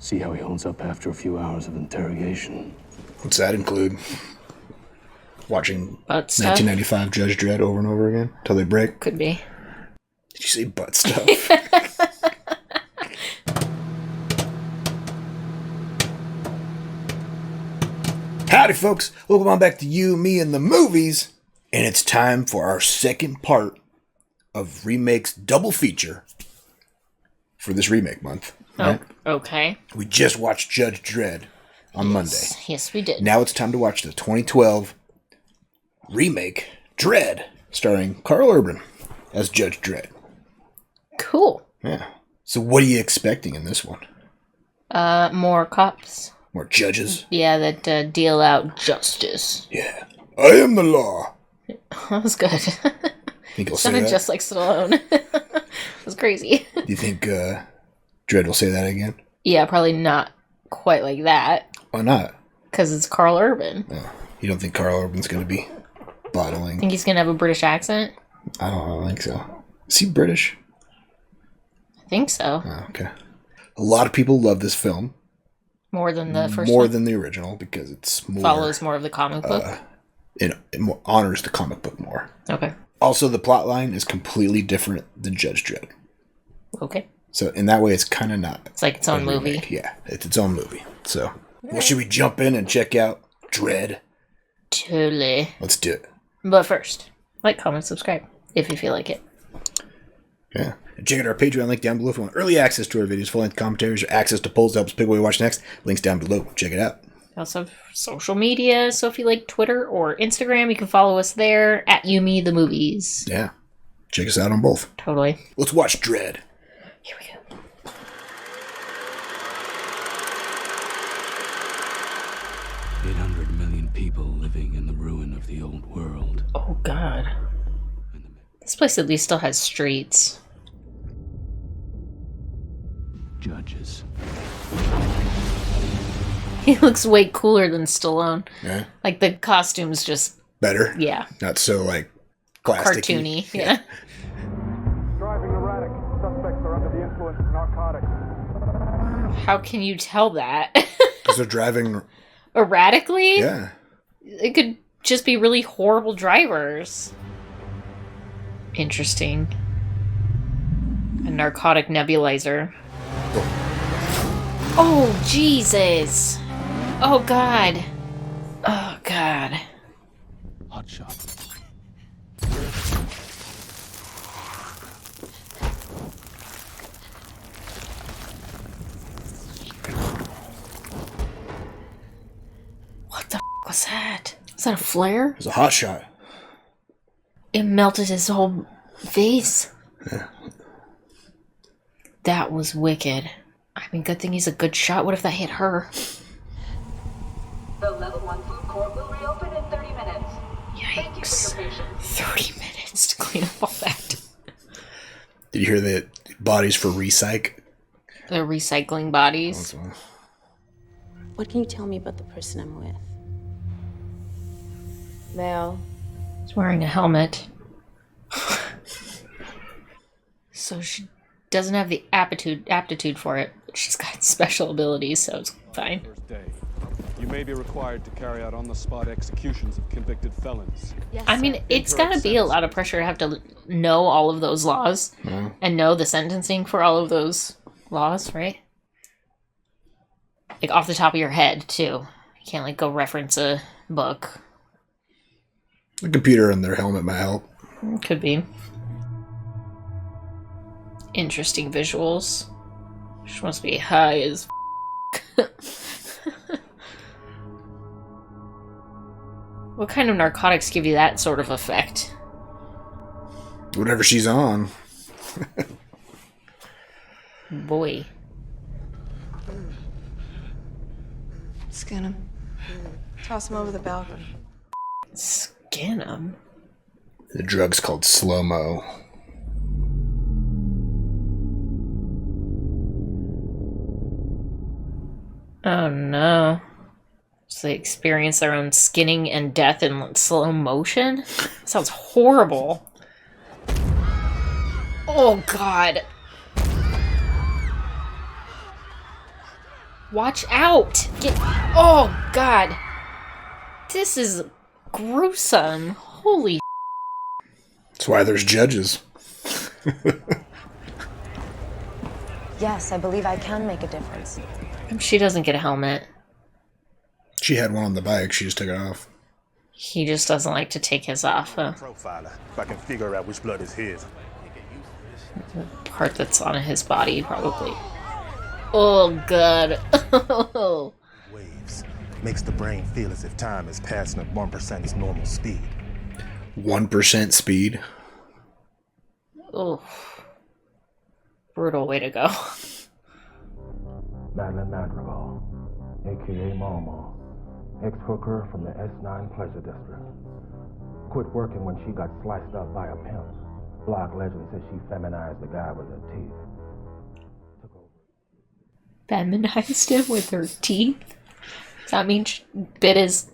See how he holds up after a few hours of interrogation. What's that include? Watching Butt stuff? 1995 Judge Dredd over and over again till they break? Could be. Did you say butt stuff? Howdy, folks. Welcome on back to You, Me, and the Movies. And it's time for our second part of Remake's double feature for this remake month. Right? Oh, okay. We just watched Judge Dredd on Monday. Yes, we did. Now it's time to watch the 2012 remake, Dredd, starring Karl Urban as Judge Dredd. Cool. Yeah. So what are you expecting in this one? More cops. More judges? Yeah, that deal out justice. Yeah. I am the law. That was good. Think he'll say Sounded that? just like Stallone. It was crazy. Do you think Dredd will say that again? Yeah, probably not quite like that. Why not? Because it's Karl Urban. Oh, you don't think Karl Urban's going to be bottling? Think he's going to have a British accent? I don't think so. Is he British? I think so. Oh, okay. A lot of people love this film. More than the first More one? than the original because it's more... Follows more of the comic book? It more honors the comic book more. Okay. Also, the plot line is completely different than Judge Dredd. Okay. So, in that way, it's kind of not... It's like its own movie. Yeah, it's its own movie. So, well, should we jump in and check out Dredd? Totally. Let's do it. But first, like, comment, subscribe, if you feel like it. Yeah. And check out our Patreon link down below if you want early access to our videos, full-length commentaries, or access to polls to help us pick what we watch next. Links down below. Check it out. We also have social media, so if you like Twitter or Instagram, you can follow us there, at YouMeTheMovies. Yeah. Check us out on both. Totally. Let's watch Dredd. Here we go. $800 million people living in the ruin of the old world. Oh, God. This place at least still has streets. Judges. He looks way cooler than Stallone. Yeah. Like, the costume's just, Better? yeah, Not so, like, plasticky. cartoony. Yeah. Driving erratic. Suspects are under the influence of narcotics. How can you tell that? Because they're driving... Erratically? Yeah. It could just be really horrible drivers. Interesting. A narcotic nebulizer. Oh, Jesus! Oh, God. Oh, God. Hot shot. What the f*** was that? Is that a flare? It's a hot shot. It melted his whole face. Yeah. That was wicked. I mean, good thing he's a good shot. What if that hit her? The level 1 food court will reopen in 30 minutes. Thank you Yikes. for your patience. 30 minutes to clean up all that. Did you hear the bodies for recyc? The recycling bodies. What can you tell me about the person I'm with? Male. She's wearing a helmet. So she doesn't have the aptitude for it. She's got special abilities, so it's fine. First day. You may be required to carry out on-the-spot executions of convicted felons. Yes, I mean, sir. it's gotta be a lot of pressure to have to know all of those laws and know the sentencing for all of those laws, right? Like off the top of your head, too. You can't like go reference a book. The computer in their helmet might help. Could be. Interesting visuals. She must be high as What kind of narcotics give you that sort of effect? Whatever she's on. Boy. Skin him. Toss him over the balcony. Skin him? The drug's called slo-mo. Oh no. So they experience their own skinning and death in slow motion? Sounds horrible. Oh god. Watch out! Get. Oh, God. This is gruesome. Holy. That's why there's judges. Yes, I believe I can make a difference. She doesn't get a helmet. She had one on the bike. She just took it off. He just doesn't like to take his off. Profiler, if I can figure out which blood is his. Part that's on his body, probably. Oh, God. Waves. Makes the brain feel as if time is passing at 1% its normal speed. 1% speed. Oh. Brutal way to go. Madeline Madrigal, a.k.a. Momo, ex-hooker from the S9 Pleasure District. Quit working when she got sliced up by a pimp. Block legend says she feminized the guy with her teeth. Feminized him with her teeth? Does that mean she bit his...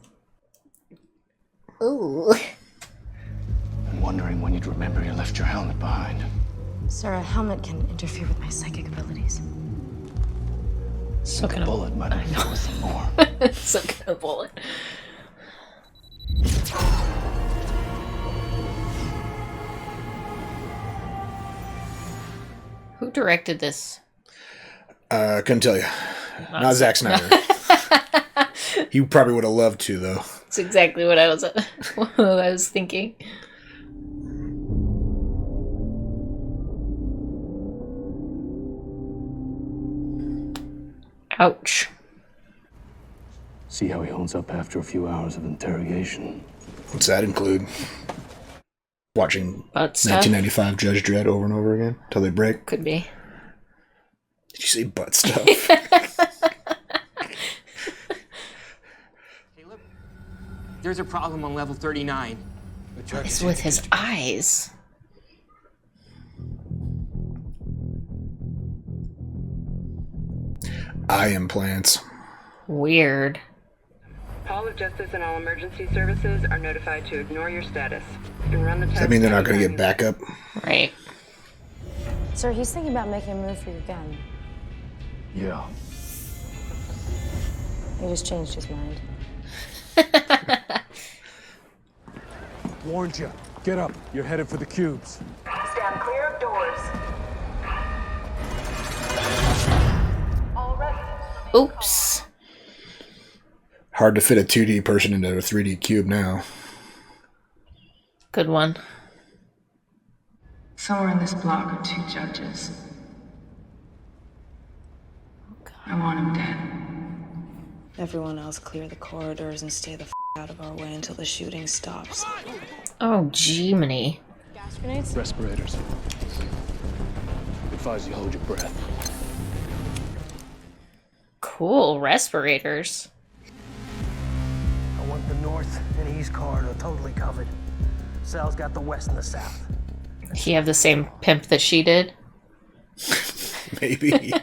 Ooh. I'm wondering when you'd remember you left your helmet behind. Sir, a helmet can interfere with my psychic abilities. So A bullet might have been worth some more. So can a bullet. Who directed this? Couldn't tell you. Not Zack Snyder. He probably would have loved to, though. That's exactly what I was thinking. Ouch. See how he holds up after a few hours of interrogation. What's that include? Watching Butt stuff? 1995 Judge Dredd over and over again till they break. Could be. Did you say butt stuff? Caleb, there's a problem on level 39. What is with his eyes? Eye implants. Weird. Hall of Justice and all emergency services are notified to ignore your status and run the test. Does that mean they're not going to get backup? Right. Sir, he's thinking about making a move for your gun. Yeah. He just changed his mind. Warned you. Get up. You're headed for the cubes. Stand clear of doors. All ready. Oops. Hard to fit a 2D person into a 3D cube now. Good one. Somewhere in this block are two judges. I want him dead. Everyone else clear the corridors and stay the out of our way until the shooting stops. Oh, Jiminy. Gas grenades? Respirators. Advise you hold your breath. Cool. Respirators. I want the north and east corridor totally covered. Sal's got the west and the south. He have the same pimp that she did? Maybe.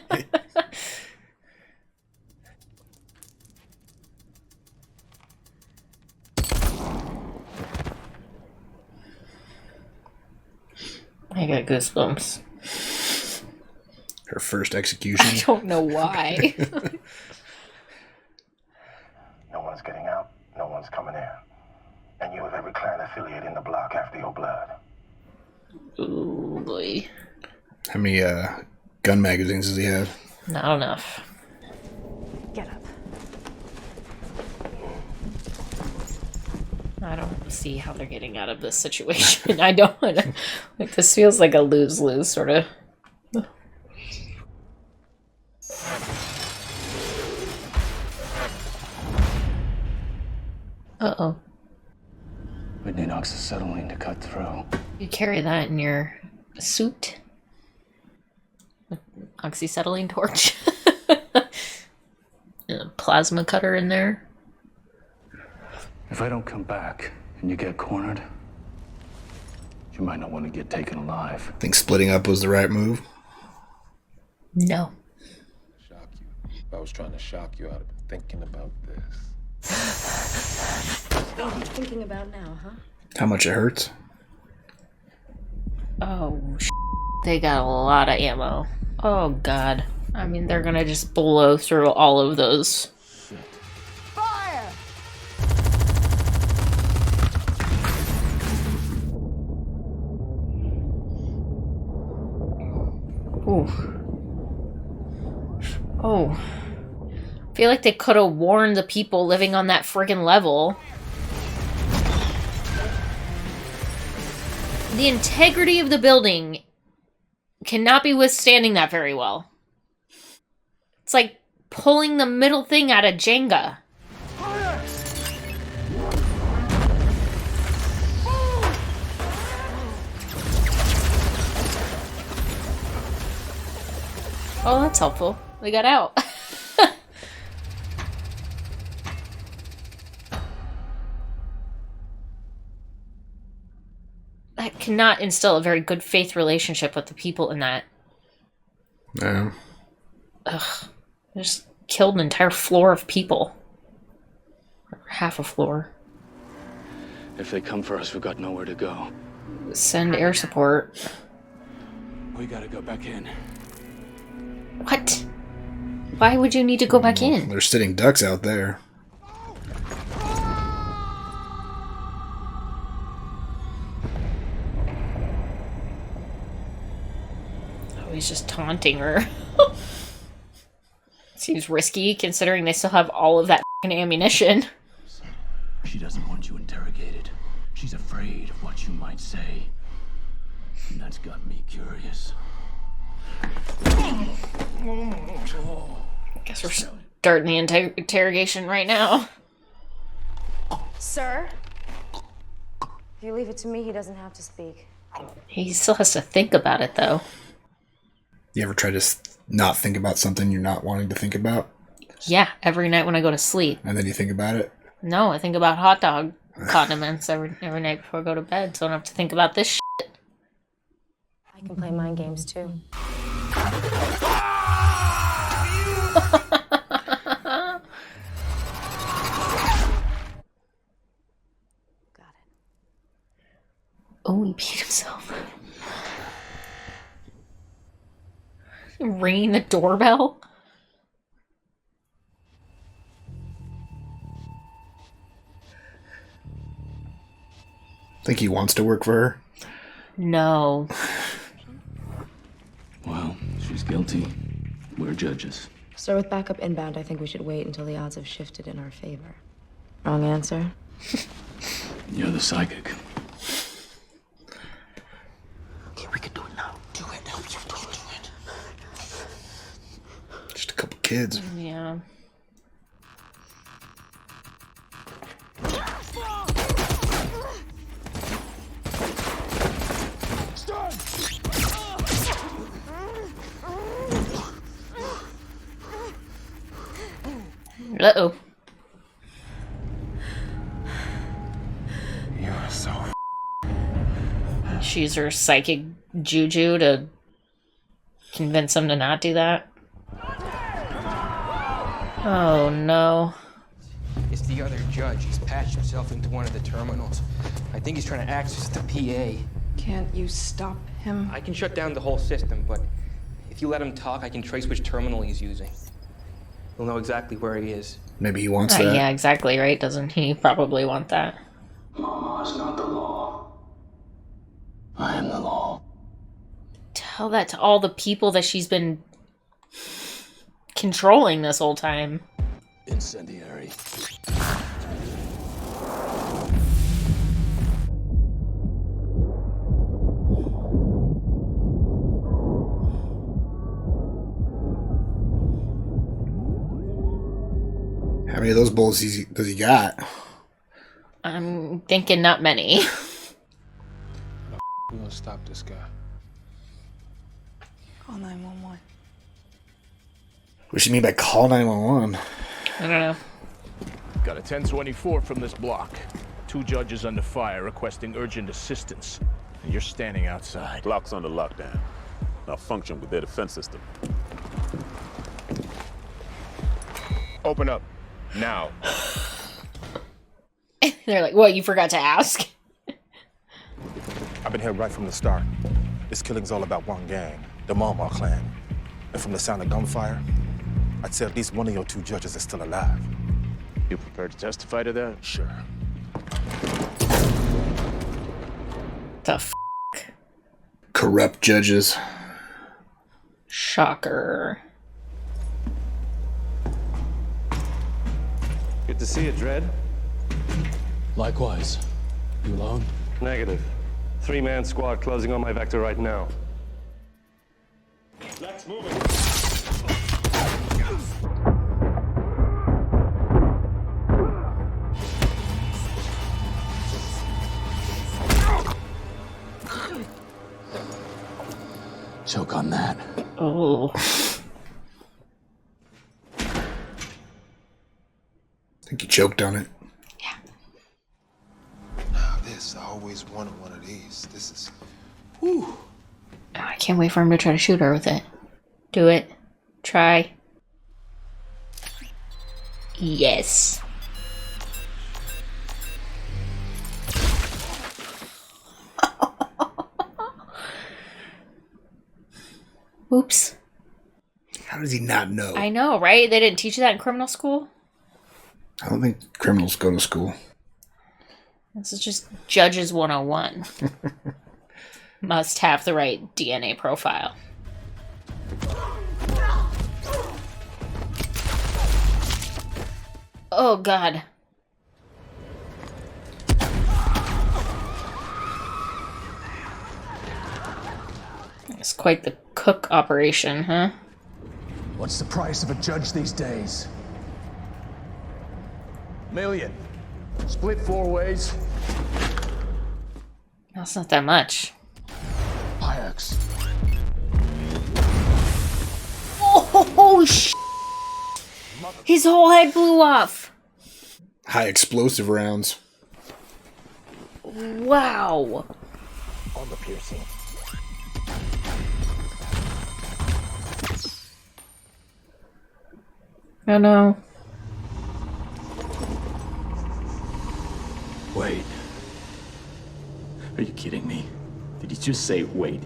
I got goosebumps. Her first execution. I don't know why. No one's getting out, no one's coming in. And you have every clan affiliate in the block after your blood. Ooh, boy. How many gun magazines does he have? Not enough. Get up. I don't see how they're getting out of this situation. I don't. Like, this feels like a lose-lose, sort of. Uh-oh. We'd need oxyacetylene to cut through. You carry that in your suit? Oxyacetylene torch? And a plasma cutter in there? If I don't come back and you get cornered, you might not want to get taken alive. Think splitting up was the right move? No. Shock you. If I was trying to shock you, I'd have been thinking about this. What are you thinking about now, huh? How much it hurts? Oh, they got a lot of ammo. Oh, God. I mean, they're gonna just blow through all of those. Fire! Ooh. Oh. I feel like they could have warned the people living on that friggin' level. The integrity of the building cannot be withstanding that very well. It's like pulling the middle thing out of Jenga. Oh, that's helpful. We got out. That cannot instill a very good faith relationship with the people in that. Yeah. Ugh. They just killed an entire floor of people. Or half a floor. If they come for us, we've got nowhere to go. Send air support. We gotta go back in. What? Why would you need to go back in? There's sitting ducks out there. Oh, he's just taunting her. Seems risky, considering they still have all of that f***ing ammunition. She doesn't want you interrogated. She's afraid of what you might say. And that's got me curious. Guess we're starting the interrogation right now. Sir? If you leave it to me, he doesn't have to speak. He still has to think about it, though. You ever try to not think about something you're not wanting to think about? Yeah, every night when I go to sleep. And then you think about it? No, I think about hot dog condiments every night before I go to bed, so I don't have to think about this shit. I can play mind games, too. Oh, he beat himself. Ringing the doorbell? Think he wants to work for her? No. Well, she's guilty. We're judges. Sir, with backup inbound, I think we should wait until the odds have shifted in our favor. Wrong answer? You're the psychic. Okay, we can do it now. Do it. Help you do it. Just a couple kids. Yeah. Uh-oh. You're so She used her psychic juju to convince him to not do that. Oh no. It's the other judge. He's patched himself into one of the terminals. I think he's trying to access the PA. Can't you stop him? I can shut down the whole system, but if you let him talk, I can trace which terminal he's using. He'll know exactly where he is. Maybe he wants that. Yeah, exactly, right? Doesn't he probably want that? Mama is not the law. I am the law. Tell that to all the people that she's been controlling this whole time. Incendiary. How many of those bullets does he got? I'm thinking not many. We're gonna stop this guy. Call 911. What does she mean by call 911? I don't know. Got a 1024 from this block. 2 judges under fire requesting urgent assistance. And you're standing outside. Block's under lockdown. Malfunction with their defense system. Open up. Now. They're like, what, you forgot to ask? I've been here right from the start. This killing's all about one gang, the Mama clan. And from the sound of gunfire, I'd say at least one of your two judges is still alive. You prepared to testify to that? Sure. The f? Corrupt judges. Shocker. Good to see you, Dredd. Likewise. You alone? Negative. 3-man squad closing on my vector right now. Let's move Choke on that. Oh. I think you choked on it. Now this, I always wanted one of these. This is, whew. I can't wait for him to try to shoot her with it. Do it. Try. Yes. Oops. How does he not know? I know, right? They didn't teach you that in criminal school? I don't think criminals go to school. This is just Judges 101. Must have the right DNA profile. Oh, God. It's quite the cook operation, huh? What's the price of a judge these days? Million. Split 4 ways. That's not that much. Hayeks. Oh, his whole head blew off. High explosive rounds. Wow. On the piercing. Oh no. Wait. Are you kidding me? Did you just say wait?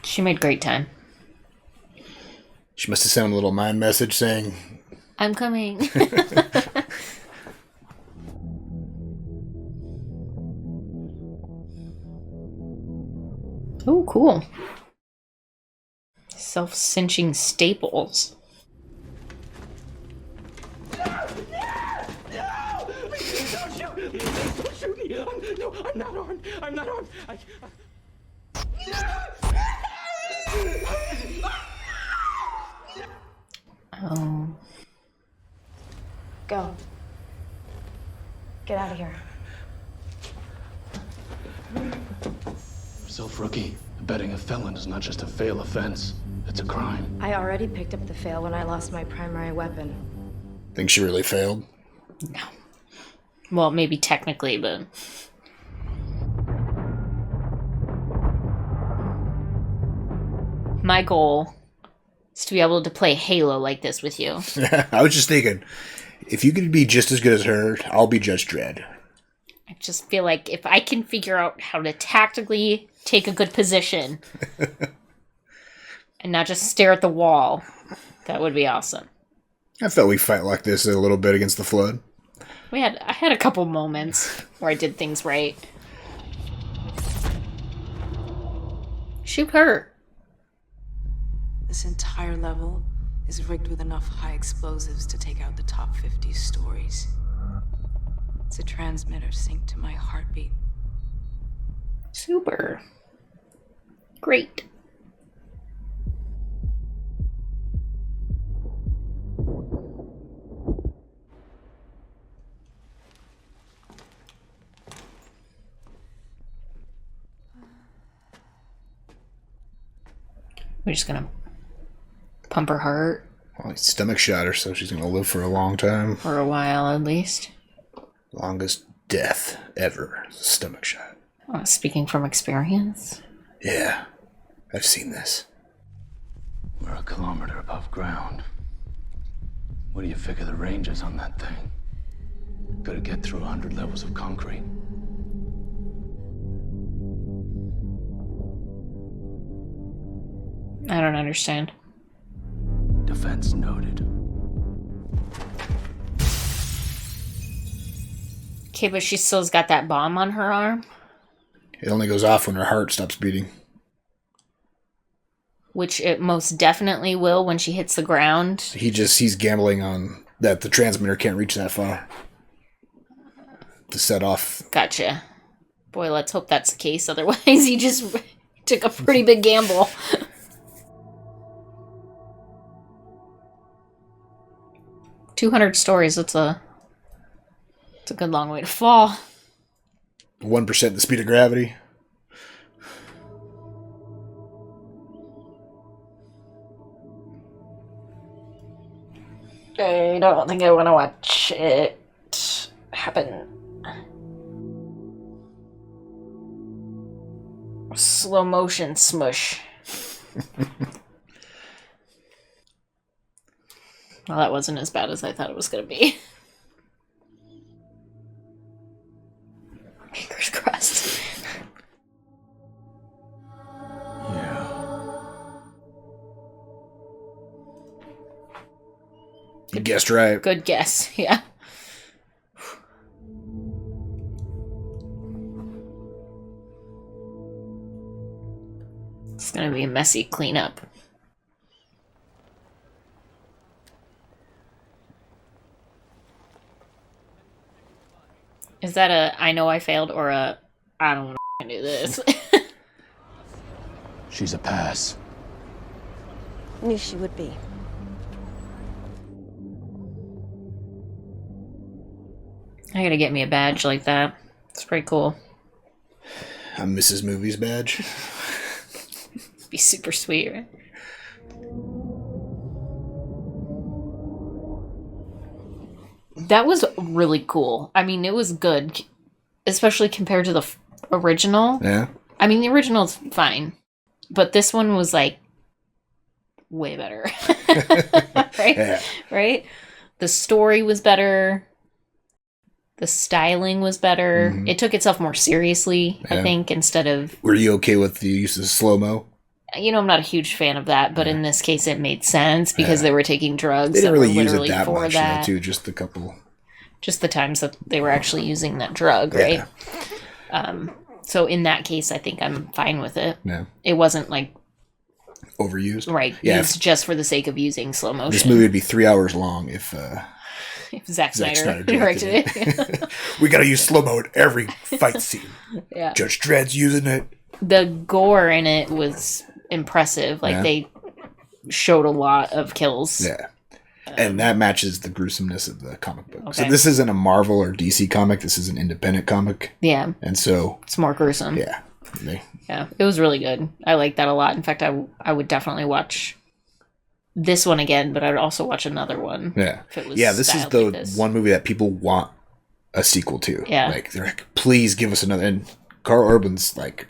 She made great time. She must have sent a little mind message saying, I'm coming. Oh, cool. Self-cinching staples. Don't shoot me! No, I'm not armed. I'm not armed. Oh. Go. Get out of here. Self-rookie. Abetting a felon is not just a fail offense. It's a crime. I already picked up the fail when I lost my primary weapon. think she really failed? No. Well, maybe technically, but... My goal is to be able to play Halo like this with you. I was just thinking, if you could be just as good as her, I'll be Judge Dredd. I just feel like if I can figure out how to tactically take a good position and not just stare at the wall, that would be awesome. I felt we fight like this a little bit against the Flood. I had a couple moments where I did things right. Shoot her. This entire level is rigged with enough high explosives to take out the top 50 stories. It's a transmitter synced to my heartbeat. Super. Great. We're just gonna pump her heart. Well, he stomach shot her, so she's gonna live for a long time. For a while, at least. Longest death ever. Stomach shot. Speaking from experience? Yeah, I've seen this. We're a kilometer above ground. What do you figure the range is on that thing? Gotta get through 100 levels of concrete. I don't understand. Defense noted. Okay, but she still's got that bomb on her arm. It only goes off when her heart stops beating. Which it most definitely will when she hits the ground. He's gambling on that the transmitter can't reach that far to set off. Gotcha. Boy, let's hope that's the case. Otherwise, he just took a pretty big gamble. 200 stories. It's a good long way to fall. 1% the speed of gravity. I don't think I want to watch it happen. Slow motion smush. Well, that wasn't as bad as I thought it was going to be. Fingers crossed. You guessed right. Good guess, yeah. It's going to be a messy cleanup. Is that a I know I failed or a I don't want to do this? She's a pass. Knew she would be. I gotta get me a badge like that. It's pretty cool. A Mrs. Movies badge. Be super sweet, right? That was really cool. I mean, it was good, especially compared to the original. Yeah. I mean, the original's fine, but this one was like way better. Right? Yeah. Right? The story was better. The styling was better. Mm-hmm. It took itself more seriously, I think, instead of... Were you okay with the use of slow-mo? You know, I'm not a huge fan of that, but in this case, it made sense because they were taking drugs. They didn't really were use it literally that for much, that. too. Just a couple. Just the times that they were actually using that drug, right? So in that case, I think I'm fine with it. Yeah. It wasn't like Overused? right, Yeah. used just for the sake of using slow motion. This movie would be 3 hours long if Zack Snyder directed it. We gotta use slow-mo in every fight scene. Yeah. Judge Dredd's using it. The gore in it was impressive. Like they showed a lot of kills. Yeah. And that matches the gruesomeness of the comic book. Okay. So this isn't a Marvel or DC comic. This is an independent comic. Yeah. And so... It's more gruesome. Yeah. Yeah. It was really good. I liked that a lot. In fact, I would definitely watch this one again, but I'd also watch another one. Yeah. If it was This is styled the like this. one movie that people want a sequel to. Yeah. Like, they're like, please give us another. And Karl Urban's like,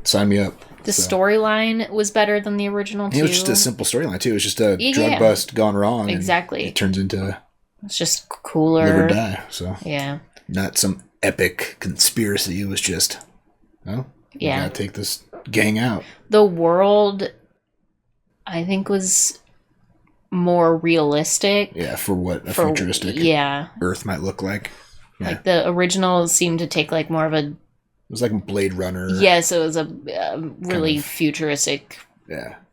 sign me up. The storyline was better than the original, too. It was just a simple storyline, too. It was just a drug bust gone wrong. Exactly. And it turns into... It's just cooler. Live or die. So yeah. Not some epic conspiracy. It was just, we gotta take this gang out. The world, I think, was more realistic. Yeah, for what a futuristic Earth might look like. Yeah. Like the original seemed to take like more of a... It was like Blade Runner. Yes, it was a really futuristic,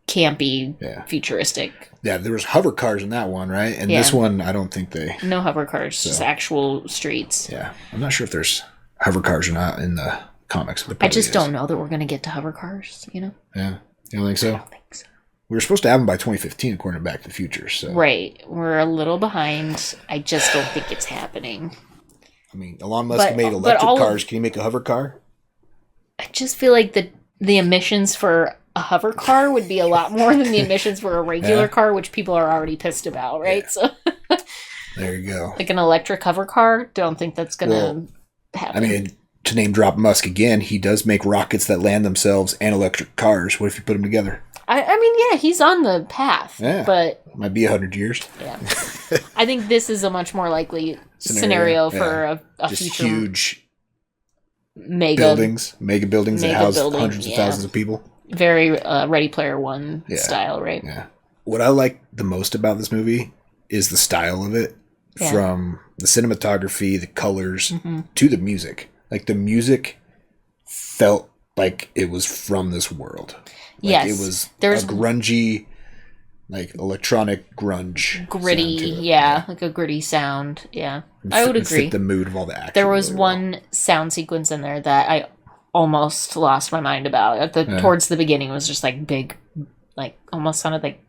campy, futuristic. Yeah, there was hover cars in that one, right? And this one, I don't think they... No hover cars, just actual streets. Yeah, I'm not sure if there's hover cars or not in the comics. But I just don't know that we're going to get to hover cars, you know? Yeah, you don't think so? I don't think so. We were supposed to have them by 2015, according to Back to the Future. So right, we're a little behind. I just don't think it's happening. I mean, Elon Musk made electric cars. Can you make a hover car? I just feel like the emissions for a hover car would be a lot more than the emissions for a regular car, which people are already pissed about, right? Yeah. So there you go. Like an electric hover car, don't think that's gonna happen. I mean, to name drop Musk again, he does make rockets that land themselves and electric cars. What if you put them together? I mean, yeah, he's on the path. Yeah, but might be 100 years. Yeah, I think this is a much more likely scenario for a just future huge mega buildings that house hundreds of thousands of people. Very Ready Player One Yeah. style, right? Yeah. What I like the most about this movie is the style of it, Yeah. from the cinematography, the colors, Mhm. to the music. Like, the music felt like it was from this world. Like, Yes. it was There's a grungy, like, electronic grunge. gritty, sound to it. yeah, like a gritty sound. Yeah, It I would fit- it agree. fit the mood of all the action. There was really well. one sound sequence in there that I almost lost my mind about. Yeah. Towards the beginning, it was just like big, like almost sounded like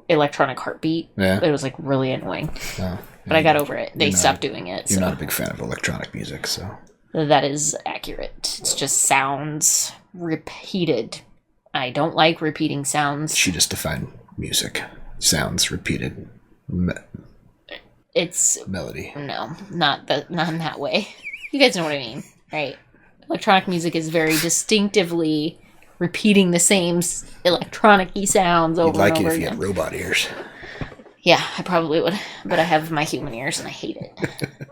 electronic heartbeat. Yeah. It was like really annoying. Oh, But I got over it. They You're not- stopped doing it. You're So not a big fan of electronic music, so. that is accurate. It's just sounds repeated. I don't like repeating sounds. She just defined music. Sounds repeated. It's melody. No, not in that way. You guys know what I mean, right? Electronic music is very distinctively repeating the same electronic-y sounds over You'd like and it over if you again. had robot ears. Yeah, I probably would, but I have my human ears and I hate it.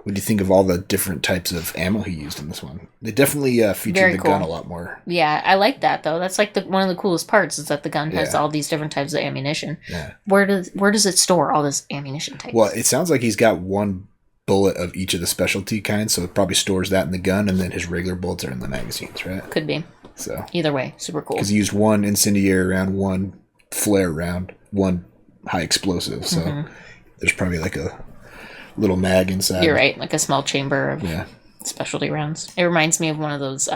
What do you think of all the different types of ammo he used in this one? They definitely featured Very the cool. gun a lot more. Yeah, I like that though. That's like one of the coolest parts is that the gun has Yeah. all these different types of ammunition. Yeah. Where does it store all this ammunition types? Well, it sounds like he's got one bullet of each of the specialty kinds, so it probably stores that in the gun, and then his regular bullets are in the magazines, right? Could be. So Either way, super cool. because he used one incendiary round, one flare round, one high explosive, so Mhm. there's probably like a little mag inside. You're right, like a small chamber of Yeah. specialty rounds. It reminds me of one of those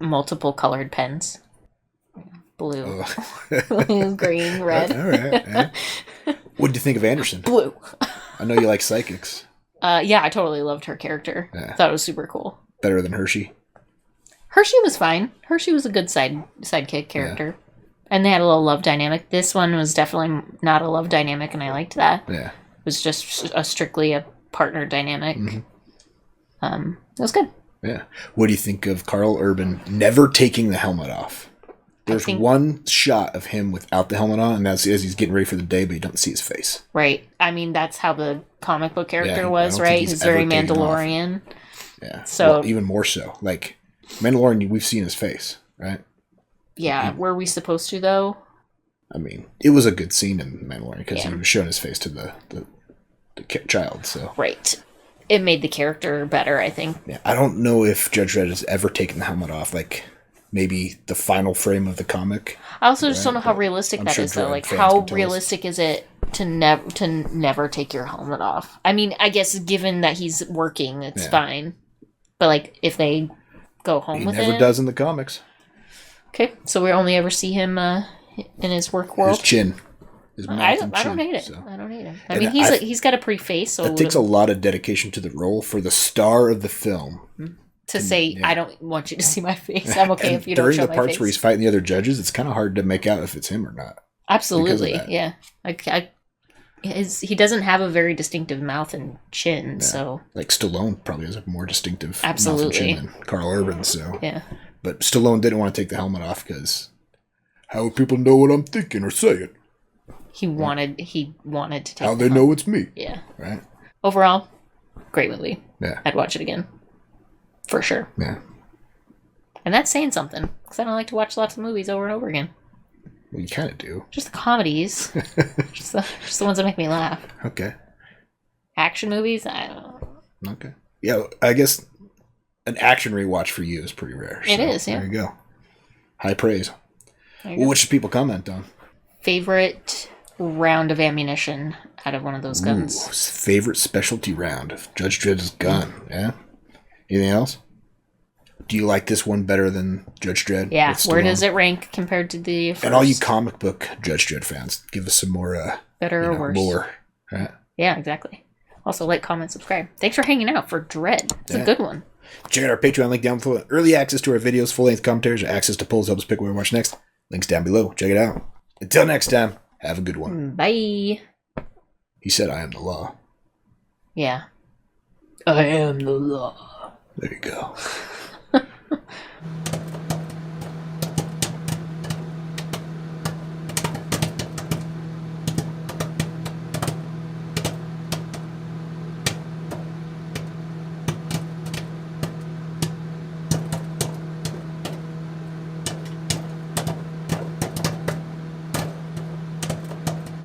multiple colored pens. Blue, green, red. All right. Yeah. What did you think of Anderson? Blue. I know you like psychics. Yeah, I totally loved her character. Yeah. Thought it was super cool. Better than Hershey. Hershey was fine. Hershey was a good sidekick character. And they had a little love dynamic. This one was definitely not a love dynamic, and I liked that. Yeah. It was just strictly a partner dynamic. Mhm. It was good. Yeah. What do you think of Karl Urban never taking the helmet off? There's one shot of him without the helmet on, and that's as he's getting ready for the day, but you don't see his face. Right. I mean, that's how the comic book character Yeah, I was, don't think right? he's He's very ever taken off. Mandalorian. Yeah. So- Well, even more so. Like, Mandalorian, we've seen his face, right? Yeah. Were we supposed to, though? I mean, it was a good scene in Mandalorian because Yeah. he was showing his face to the child, so. Right. It made the character better, I think. Yeah, I don't know if Judge Dredd has ever taken the helmet off, like maybe the final frame of the comic. I also just Right, don't know how but realistic I'm that sure is, though. Dredd Like, fans how can tell us. realistic is it to never take your helmet off? I mean, I guess given that he's working, it's Yeah. fine. But like, if they go home He with never it, does in the comics. Okay, so we only ever see him in his work world. His chin. His mouth I and don't chin, hate it. so. I don't hate him. I And mean, he's got a pretty face, so That takes a lot of dedication to the role for the star of the film. to say I don't want you to see my face. I'm okay And if you don't during show the my parts face. where he's fighting the other judges, it's kind of hard to make out if it's him or not. Absolutely, because of that. yeah. Like he doesn't have a very distinctive mouth and chin, so Like Stallone probably has a more distinctive mouth Absolutely. and chin than Karl Urban. So yeah. But Stallone didn't want to take the helmet off because how would people know what I'm thinking or say it? He wanted to take How the they helmet. know it's me? Yeah. Right. Overall, great movie. Yeah. I'd watch it again. For sure. Yeah. And that's saying something, because I don't like to watch lots of movies over and over again. Well, you kind of do. Just the comedies. just the ones that make me laugh. Okay. Action movies, I don't know. Okay. Yeah, I guess an action rewatch for you is pretty rare. It is, yeah. There you go. High praise. There you Well, go. what should people comment on? Favorite round of ammunition out of one of those guns? Ooh, favorite specialty round of Judge Dredd's gun. Yeah. Anything else? Do you like this one better than Judge Dredd? Yeah, with where Stallone? does it rank compared to the first? And all you comic book Judge Dredd fans, give us some more Better or worse? lore. Right? Yeah, exactly. Also, like, comment, subscribe. Thanks for hanging out for Dredd. It's Yeah. a good one. Check out our Patreon link down below. Early access to our videos, full-length commentaries, or access to polls help us pick what we watch next. Links down below. Check it out. Until next time, have a good one. Bye. He said, I am the law. Yeah. I am the law. There you go.